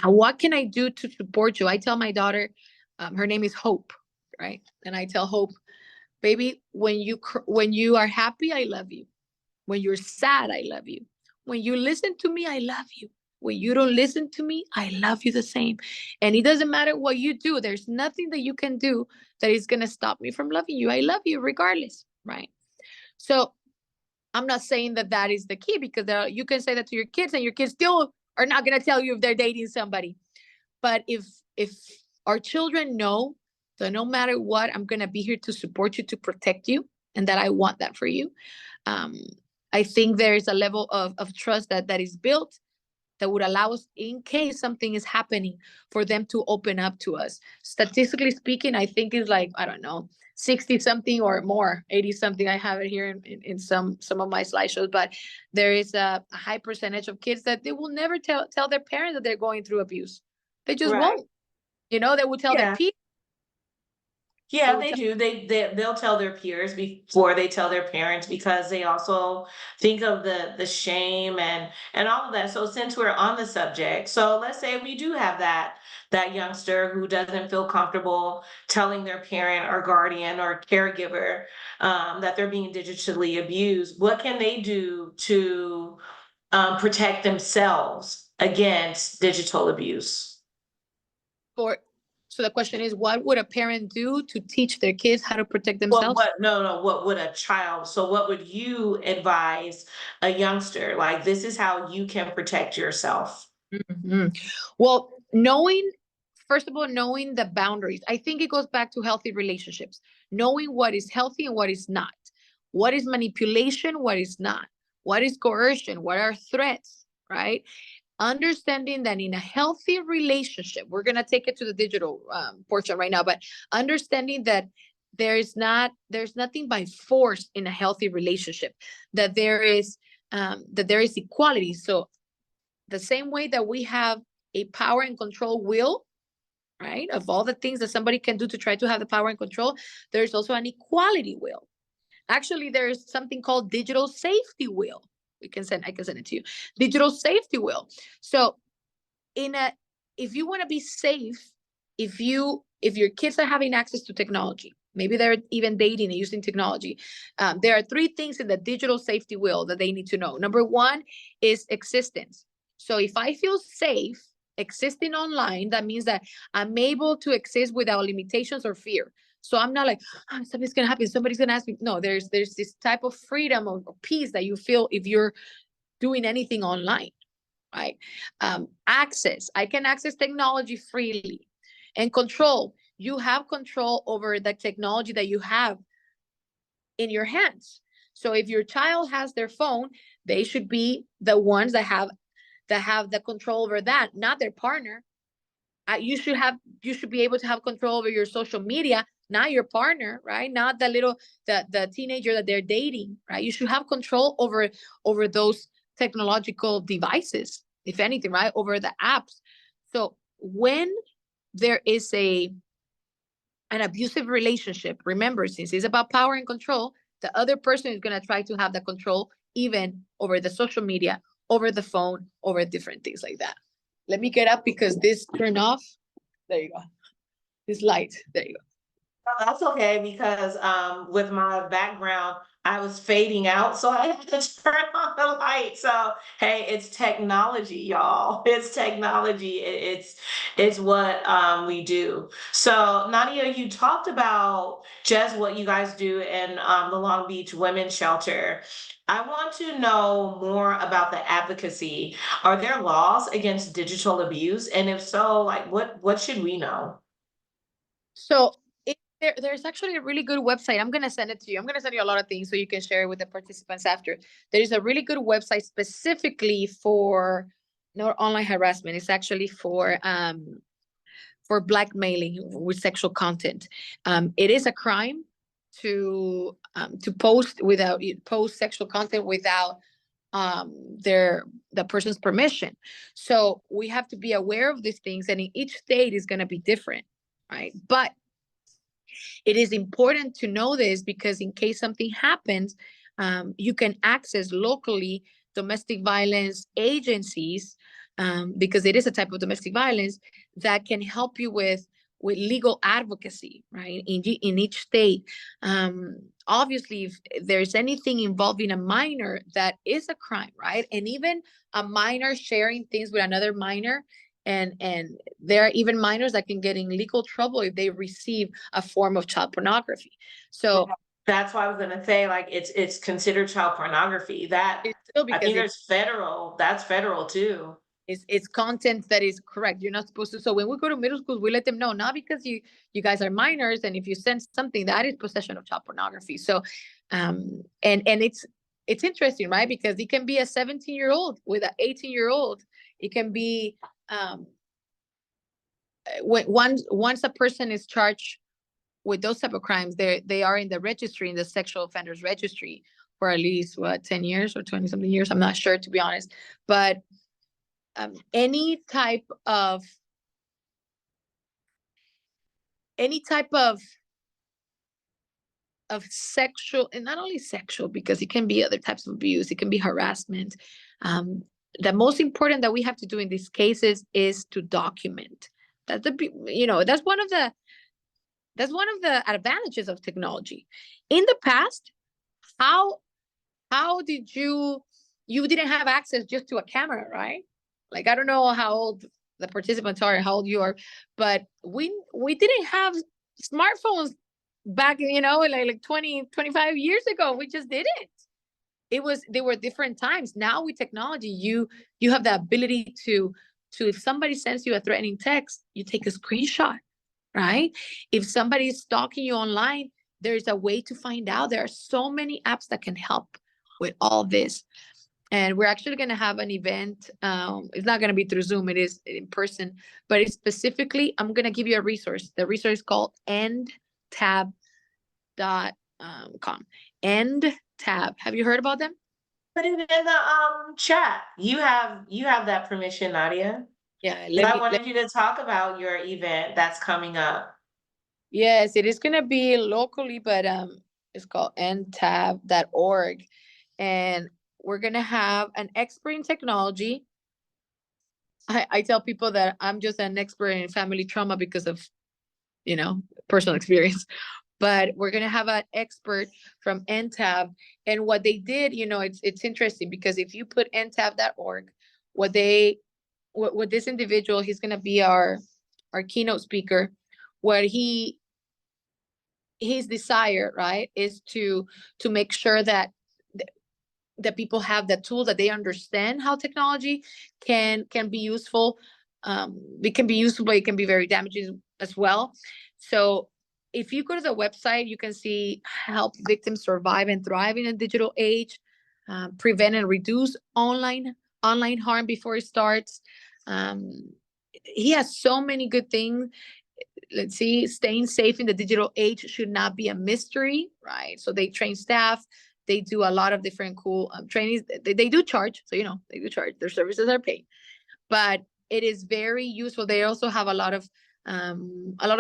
What can I do to support you? I tell my daughter, her name is Hope, right? And I tell Hope, baby, when you are happy, I love you. When you're sad, I love you. When you listen to me, I love you. When you don't listen to me, I love you the same. And it doesn't matter what you do. There's nothing that you can do that is going to stop me from loving you. I love you regardless, right? So I'm not saying that that is the key, because you can say that to your kids and your kids still are not going to tell you if they're dating somebody. But if our children know that no matter what, I'm going to be here to support you, to protect you, and that I want that for you, um, I think there's a level of trust that is built that would allow us, in case something is happening, for them to open up to us. Statistically speaking, I think it's like, I don't know, 60 something or more, 80 something. I have it here in some of my slideshows, but there is a high percentage of kids that they will never tell their parents that they're going through abuse. They just Right. won't. They will tell their Yeah. peers. Yeah, they do. They'll tell their peers before they tell their parents because they also think of the shame and all of that. So since we're on the subject, so let's say we do have that youngster who doesn't feel comfortable telling their parent or guardian or caregiver that they're being digitally abused. What can they do to protect themselves against digital abuse? For so the question is, what would a parent do to teach their kids how to protect Well, themselves? no, what would a child, so what would you advise a youngster? Like, this is how you can protect yourself. Mhm. Well, knowing, first of all, knowing the boundaries. I think it goes back to healthy relationships, knowing what is healthy and what is not. What is manipulation, what is not. What is coercion, what are threats, right? Understanding that in a healthy relationship, we're going to take it to the digital portion right now, but understanding that there's nothing by force in a healthy relationship, that there is equality. So the same way that we have a power and control will, right, of all the things that somebody can do to try to have the power and control, there's also an equality will. Actually, there's something called digital safety will. I can send it to you. Digital safety will. So in a if you want to be safe, if your kids are having access to technology, maybe they're even dating and using technology, there are three things in the digital safety will that they need to know. Number one is existence. So if I feel safe existing online, that means that I'm able to exist without limitations or fear. So I'm not like, oh, something's gonna happen, somebody's gonna ask me. No, there's this type of freedom or peace that you feel if you're doing anything online, right? Access. I can access technology freely. And control. You have control over the technology that you have in your hands. So if your child has their phone, they should be the ones that have the control over that, not their partner. You should be able to have control over your social media, not your partner, right? Not the teenager that they're dating, right? You should have control over those technological devices, if anything, right? Over the apps. So when there is an abusive relationship, remember, since it's about power and control, the other person is going to try to have the control even over the social media, over the phone, over different things like that. Let me get up because this turned off. There you go. This light. There you go. Oh, that's okay because with my background, I was fading out, so I had to turn on the light. So hey, it's technology, y'all. It's technology. It's what we do. So Nadia, you talked about just what you guys do in the Long Beach Women's Shelter. I want to know more about the advocacy. Are there laws against digital abuse? And if so, like what should we know? So there's actually a really good website. I'm gonna send it to you. I'm gonna send you a lot of things so you can share it with the participants after. There is a really good website specifically for not online harassment. It's actually for blackmailing with sexual content. It is a crime to post sexual content without the person's permission. So we have to be aware of these things, and in each state is going to be different, right? But it is important to know this because in case something happens, you can access locally domestic violence agencies, because it is a type of domestic violence that can help you with legal advocacy, right? In each state. Obviously, if there's anything involving a minor, that is a crime, right? And even a minor sharing things with another minor, and there are even minors that can get in legal trouble if they receive a form of child pornography. So That's why I was gonna say, like, it's considered child pornography. That it's still I because think there's federal, that's federal too. it's content that is correct. You're not supposed to. So when we go to middle schools, we let them know, not because you guys are minors, and if you send something, that is possession of child pornography. So and it's interesting, right? Because it can be a 17-year-old with an 18-year-old. It can be when once a person is charged with those type of crimes, they are in the registry, in the sexual offenders registry, for at least what, 10 years or 20 something years. I'm not sure, to be honest. But any type of of sexual, and not only sexual, because it can be other types of abuse, it can be harassment. Um, the most important that we have to do in these cases is to document. That's that's one of the advantages of technology. In the past, how did you didn't have access just to a camera, right? Like, I don't know how old the participants are, how old you are, but we didn't have smartphones back, like 20, 25 years ago. We just didn't. They were different times. Now with technology, you have the ability to if somebody sends you a threatening text, you take a screenshot, right? If somebody's stalking you online, there's a way to find out. There are so many apps that can help with all this. And we're actually going to have an event. It's not going to be through Zoom, it is in person, but it's specifically, I'm going to give you a resource. The resource is called endtab.com. Endtab. Have you heard about them? Put it in the chat. You have that permission, Nadia. Yeah, But I wanted you to talk about your event that's coming up. yes, it is going to be locally, but it's called endtab.org. And we're going to have an expert in technology. I tell people that I'm just an expert in family trauma because of, personal experience. But we're going to have an expert from NTAB. And what they did, it's interesting, because if you put ntab.org, what this individual, he's going to be our keynote speaker. What his desire, right, is to make sure that that people have the tools, that they understand how technology can be useful. It can be useful, but it can be very damaging as well. So if you go to the website, you can see help victims survive and thrive in a digital age, prevent and reduce online harm before it starts. He has so many good things. Let's see, staying safe in the digital age should not be a mystery, right? So they train staff. They do a lot of different cool trainings. They do charge, so they do charge. Their services are paid, but it is very useful. They also have a lot of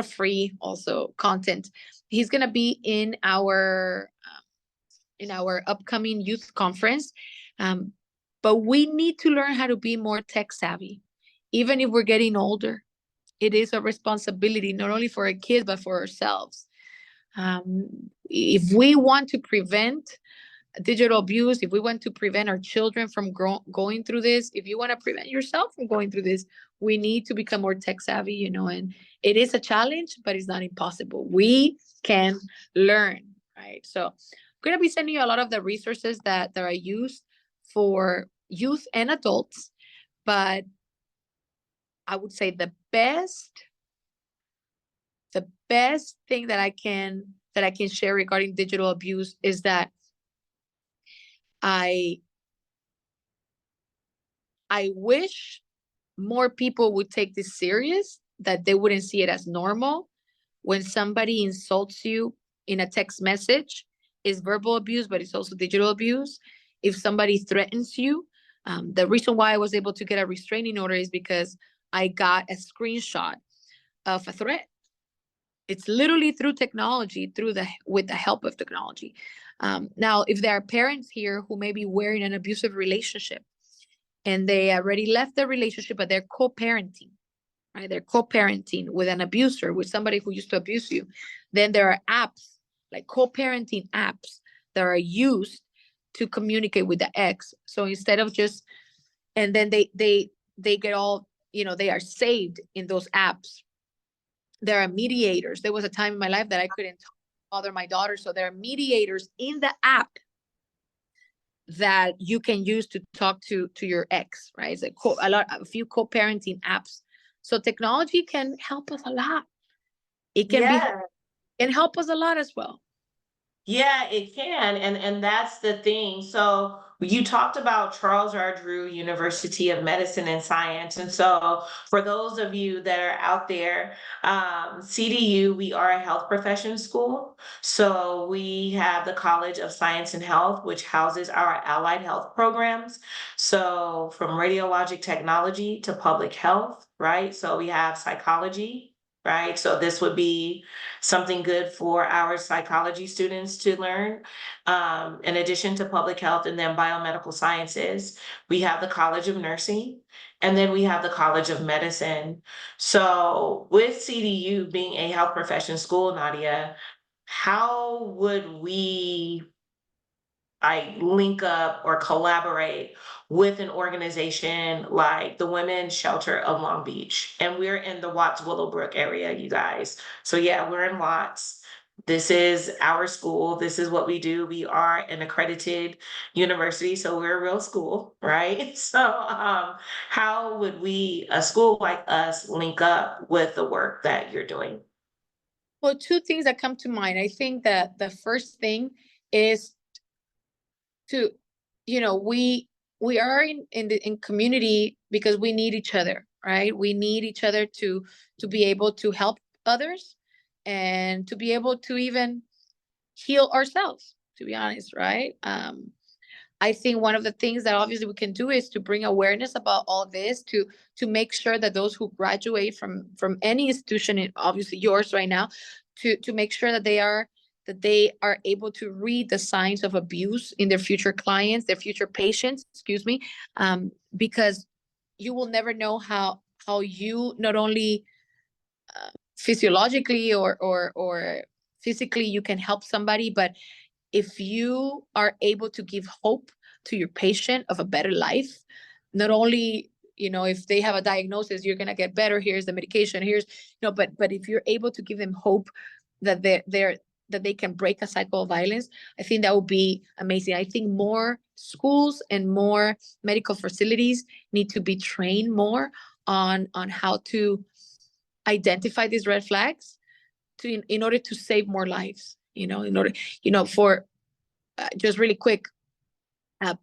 free also content. He's gonna be in our upcoming youth conference, um, but we need to learn how to be more tech savvy, even if we're getting older. It is a responsibility not only for our kids but for ourselves. If we want to prevent digital abuse, if we want to prevent our children from going through this, if you want to prevent yourself from going through this, we need to become more tech savvy, and it is a challenge, but it's not impossible. We can learn, right? So I'm going to be sending you a lot of the resources that I use for youth and adults, but I would say the best thing that I can share regarding digital abuse is that I wish more people would take this serious, that they wouldn't see it as normal. When somebody insults you in a text message, is verbal abuse, but it's also digital abuse. If somebody threatens you, the reason why I was able to get a restraining order is because I got a screenshot of a threat. It's literally through technology, with the help of technology. Now, if there are parents here who may be wearing an abusive relationship and they already left the relationship, but they're co-parenting, right? They're co-parenting with an abuser, with somebody who used to abuse you. Then there are apps, like co-parenting apps, that are used to communicate with the ex. So instead of just, and then they get all, they are saved in those apps. There are mediators. There was a time in my life that I couldn't bother my daughter, so there are mediators in the app that you can use to talk to your ex, right? It's a few co-parenting apps. So technology can help us a lot. It Yeah. can help us a lot as well. Yeah, it can, and that's the thing. So you talked about Charles R. Drew University of Medicine and Science, and so for those of you that are out there, CDU, we are a health profession school. So we have the College of Science and Health, which houses our allied health programs. So from radiologic technology to public health, right? So we have psychology. right? So this would be something good for our psychology students to learn. In addition to public health and then biomedical sciences, we have the College of Nursing, and then we have the College of Medicine. So with CDU being a health profession school, Nadia, how would we link up or collaborate with an organization like the Women's Shelter of Long Beach? And we're in the Watts Willowbrook area, you guys. So yeah, we're in Watts. This is our school. This is what we do. We are an accredited university, so we're a real school, right? So how would we, a school like us, link up with the work that you're doing? Well, two things that come to mind. I think that the first thing is to, we are in community because we need each other, right? We need each other to be able to help others and to be able to even heal ourselves, to be honest, right? I think one of the things that obviously we can do is to bring awareness about all this, to make sure that those who graduate from any institution, and obviously yours right now, to make sure that they are able to read the signs of abuse in their future clients, their future patients, excuse me, because you will never know how you not only physiologically or physically you can help somebody, but if you are able to give hope to your patient of a better life, not only, if they have a diagnosis, you're going to get better, here's the medication, here's, but if you're able to give them hope that that they can break a cycle of violence, I think that would be amazing. I think more schools and more medical facilities need to be trained more on how to identify these red flags in order to save more lives, in order, for just really quick,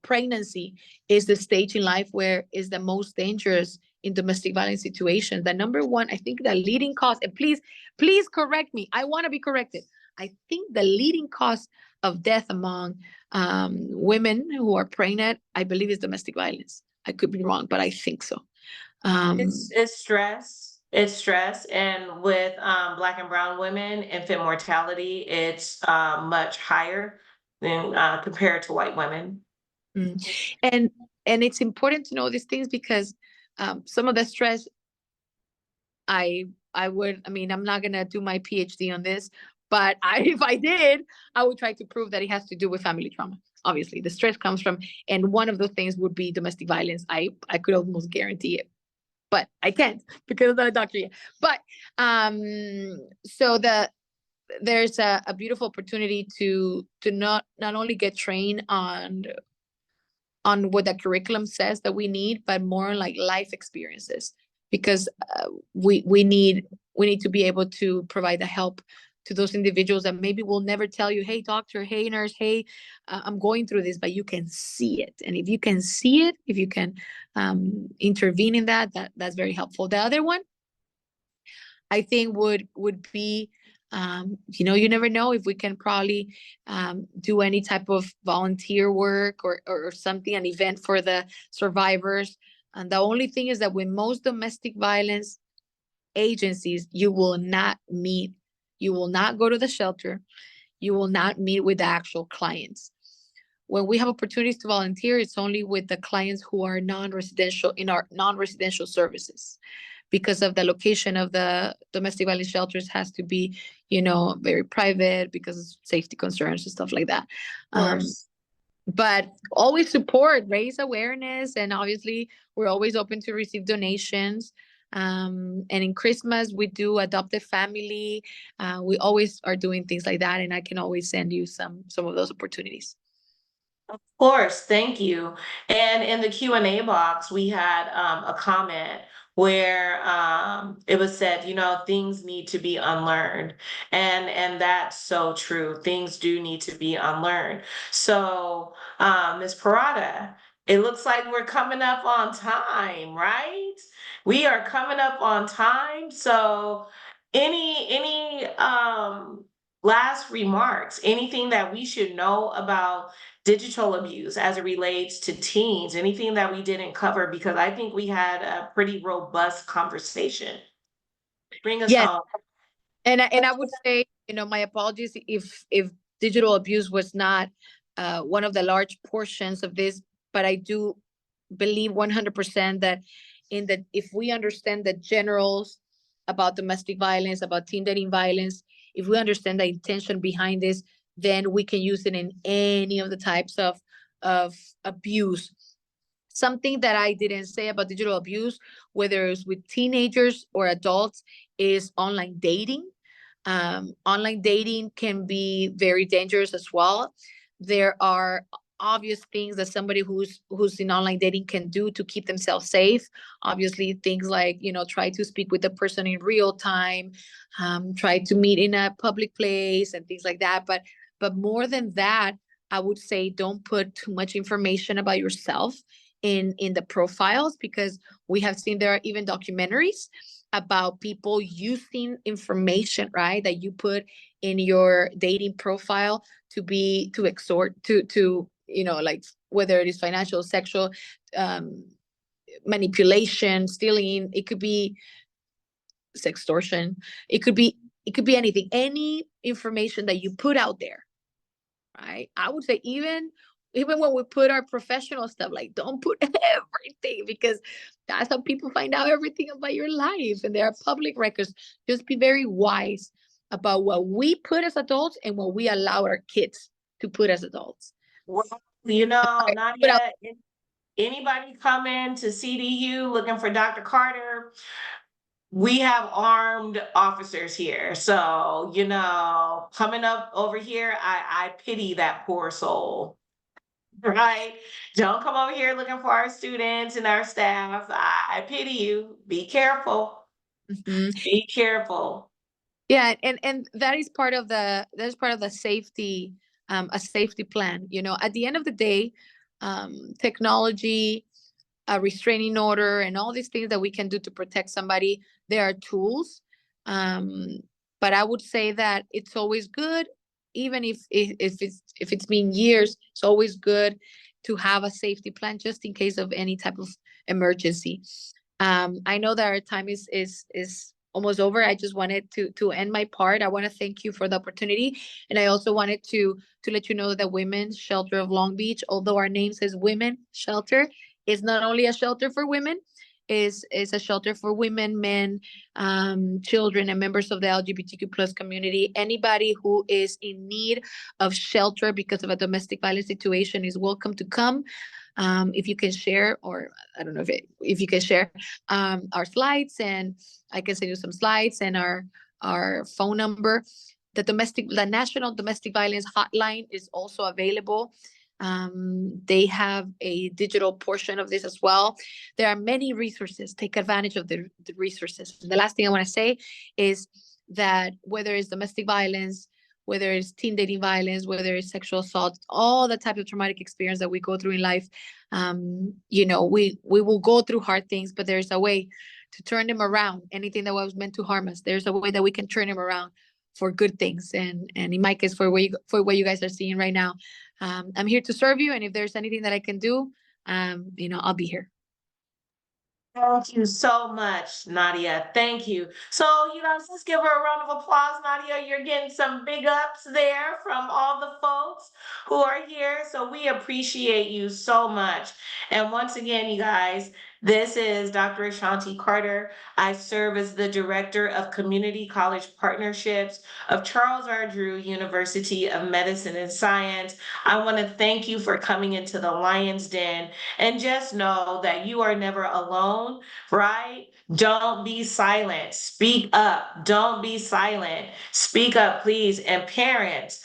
pregnancy is the stage in life where is the most dangerous in domestic violence situations. The number one, I think the leading cause, and please correct me, I want to be corrected. I think the leading cause of death among women who are pregnant, I believe, is domestic violence. I could be wrong, but I think so. It's um it's stress. It's stress, and with Black and Brown women, infant mortality, it's much higher than compared to white women. mm. and and it's important to know these things because some of the stress, I mean, I'm not gonna do my PhD on this, but if I did, I would try to prove that it has to do with family trauma. Obviously, the stress comes from, and one of the things would be domestic violence. I could almost guarantee it, but I can't because I'm not a doctor yet. But so there's a beautiful opportunity to not only get trained on what the curriculum says that we need, but more like life experiences, because we need to be able to provide the help to those individuals that maybe will never tell you, hey doctor, hey nurse, hey, I'm going through this, but you can see it, and if you can see it, if you can intervene in that's very helpful. The other one I think would be, you never know if we can probably do any type of volunteer work or something, an event for the survivors. And the only thing is that with most domestic violence agencies, you will not go to the shelter, you will not meet with the actual clients. When we have opportunities to volunteer, it's only with the clients who are non-residential in our non-residential services, because of the location of the domestic violence shelters has to be, very private because of safety concerns and stuff like that. Of Um, course. but always support, raise awareness, and obviously we're always open to receive donations. And in Christmas we do adopt a family. We always are doing things like that, and I can always send you some of those opportunities. Of course, thank you. And in the Q&A box, we had a comment where it was said, things need to be unlearned. And that's so true. Things do need to be unlearned. So, Ms. Parada, it looks like we're coming up on time, right? We are coming up on time. So, any last remarks, anything that we should know about digital abuse as it relates to teens, anything that we didn't cover, because I think we had a pretty robust conversation. Bring us Yes. home. And I would say, my apologies if digital abuse was not one of the large portions of this, but I do believe 100% that in that if we understand the generals about domestic violence, about teen dating violence, if we understand the intention behind this, then we can use it in any of the types of abuse. Something that I didn't say about digital abuse, whether it's with teenagers or adults, is online dating. Online dating can be very dangerous as well. There are obvious things that somebody who's in online dating can do to keep themselves safe. Obviously, things like try to speak with the person in real time, try to meet in a public place and things like that. But more than that, I would say don't put too much information about yourself in the profiles, because we have seen there are even documentaries about people using information, right, that you put in your dating profile to extort, to like, whether it is financial, sexual, um manipulation, stealing. It could be sextortion. It could be anything, any information that you put out there, right? I would say even when we put our professional stuff, like, don't put everything, because that's how people find out everything about your life, and there are public records. Just be very wise about what we put as adults and what we allow our kids to put as adults. Well, Okay, put out. Nadia, anybody coming to CDU looking for Dr. Carter, we have armed officers here. So, coming up over here, I pity that poor soul. Right? Don't come over here looking for our students and our staff. I pity you. Be careful. Mhm. Be careful. Yeah, and that is part of the safety, a safety plan. At the end of the day, technology, a restraining order, and all these things that we can do to protect somebody, there are tools. um but I would say that it's always good, even if it's been years, it's always good to have a safety plan just in case of any type of emergency. I know that our time is almost over. I just wanted to end my part. I want to thank you for the opportunity, and I also wanted to let you know that Women's Shelter of Long Beach, although our name says Women Shelter, is not only a shelter for women, is a shelter for women, men, children, and members of the LGBTQ plus community. Anybody who is in need of shelter because of a domestic violence situation is welcome to come. If you can share, or I don't know if you can share our slides, and I can send you some slides and our phone number. The National Domestic Violence Hotline is also available. They have a digital portion of this as well. There are many resources. Take advantage of the resources. And the last thing I want to say is that whether it's domestic violence, whether it's teen dating violence, whether it's sexual assault, all the type of traumatic experience that we go through in life, we will go through hard things, but there's a way to turn them around. Anything that was meant to harm us, there's a way that we can turn them around for good things. And in my case, for what you guys are seeing right now, I'm here to serve you. And if there's anything that I can do, I'll be here. Thank you so much, Nadia. Thank you. So, let's give her a round of applause, Nadia. You're getting some big ups there from all the folks who are here. So, we appreciate you so much. And once again, you guys, this is Dr. Ashanti Carter. I serve as the Director of Community College Partnerships of Charles R. Drew University of Medicine and Science. I want to thank you for coming into the Lion's Den. And just know that you are never alone, right? Don't be silent. Speak up. Don't be silent. Speak up, please. And parents,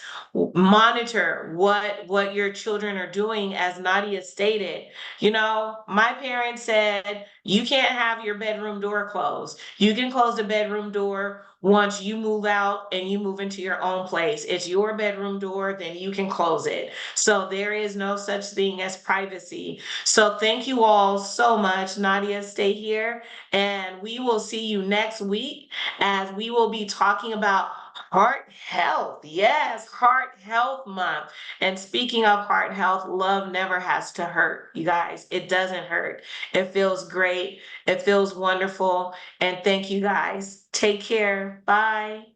monitor what your children are doing, as Nadia stated. My parents said you can't have your bedroom door closed. You can close the bedroom door once you move out and you move into your own place. It's your bedroom door, then you can close it. So there is no such thing as privacy. So thank you all so much. Nadia, stay here, and we will see you next week as we will be talking about Heart health. Yes, Heart Health Month. And speaking of heart health, love never has to hurt, you guys. It doesn't hurt. It feels great. It feels wonderful. And thank you guys. Take care. Bye.